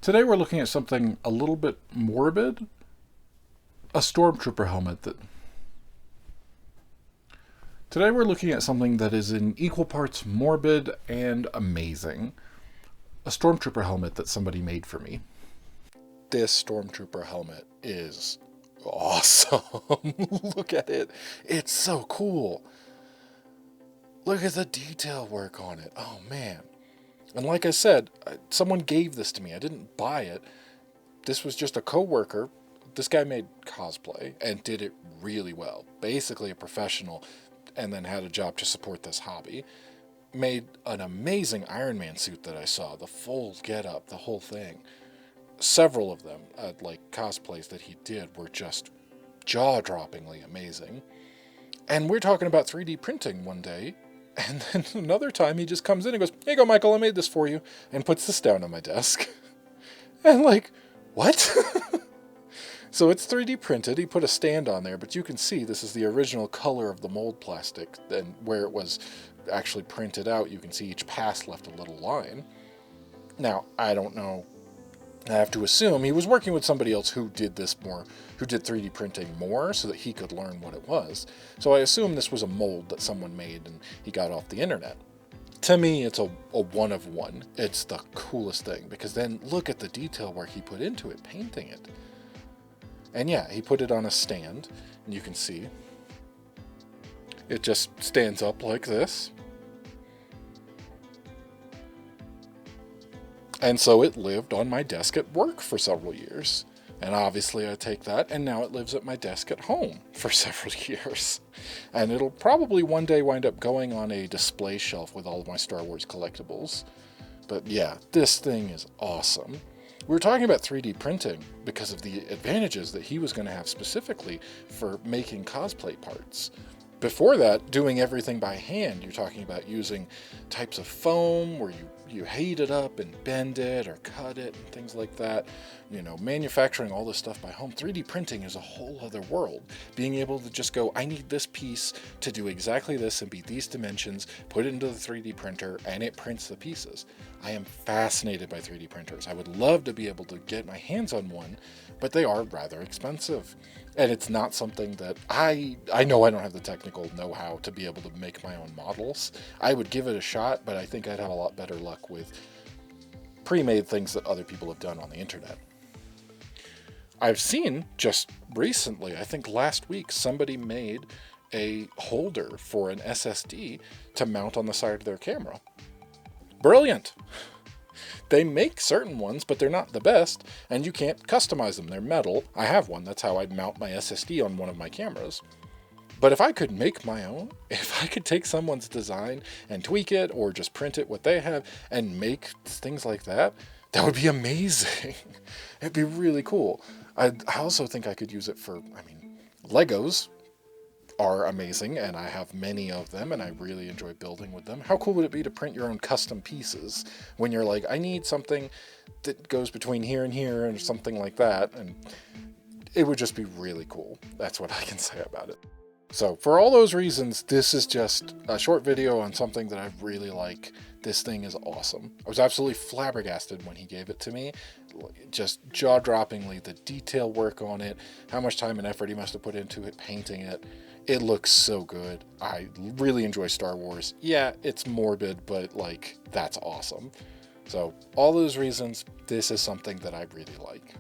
Today we're looking at something a little bit morbid, a Stormtrooper helmet that... Today we're looking at something that is in equal parts morbid and amazing. A Stormtrooper helmet that somebody made for me. This Stormtrooper helmet is awesome. Look at it. It's so cool. Look at the detail work on it. Oh man. And like I said, someone gave this to me. I didn't buy it. This was just a coworker. This guy made cosplay and did it really well. Basically a professional, and then had a job to support this hobby. Made an amazing Iron Man suit that I saw. The full getup, the whole thing. Several of them, like cosplays that he did, were just jaw-droppingly amazing. And we're talking about 3D printing one day. And then another time he just comes in and goes, "Here you go, Michael, I made this for you," and puts this down on my desk. And like, what? So it's 3D printed. He put a stand on there, but you can see this is the original color of the mold plastic. And where it was actually printed out, you can see each pass left a little line. Now, I don't know. I have to assume he was working with somebody else who did this more, who did 3D printing more so that he could learn what it was. So I assume this was a mold that someone made and he got off the internet. To me, it's a one of one. It's the coolest thing, because then look at the detail where he put into it, painting it. And yeah, he put it on a stand, and you can see it just stands up like this. And so it lived on my desk at work for several years. And obviously I take that, and now it lives at my desk at home for several years. And it'll probably one day wind up going on a display shelf with all of my Star Wars collectibles. But yeah, this thing is awesome. We were talking about 3D printing because of the advantages that he was going to have specifically for making cosplay parts. Before that, doing everything by hand, you're talking about using types of foam where you heat it up and bend it or cut it and things like that. You know, manufacturing all this stuff by home. 3D printing is a whole other world. Being able to just go, I need this piece to do exactly this and be these dimensions, put it into the 3D printer, and it prints the pieces. I am fascinated by 3D printers. I would love to be able to get my hands on one, but they are rather expensive. And it's not something that I know I don't have the technical know-how to be able to make my own models. I would give it a shot, but I think I'd have a lot better luck with pre-made things that other people have done on the internet. I've seen just recently, I think last week, somebody made a holder for an SSD to mount on the side of their camera. Brilliant! They make certain ones, but they're not the best, and you can't customize them. They're metal. I have one. That's how I'd mount my SSD on one of my cameras. But if I could make my own, if I could take someone's design and tweak it, or just print it what they have, and make things like that, that would be amazing. It'd be really cool. I also think I could use it for, Legos are amazing, and I have many of them, and I really enjoy building with them. How cool would it be to print your own custom pieces when you're like, I need something that goes between here and here, and something like that, and it would just be really cool. That's what I can say about it. So for all those reasons, this is just a short video on something that I really like. This thing is awesome. I was absolutely flabbergasted when he gave it to me. Just jaw-droppingly, the detail work on it, how much time and effort he must have put into it, painting it. It looks so good. I really enjoy Star Wars. Yeah, it's morbid, but that's awesome. So all those reasons, this is something that I really like.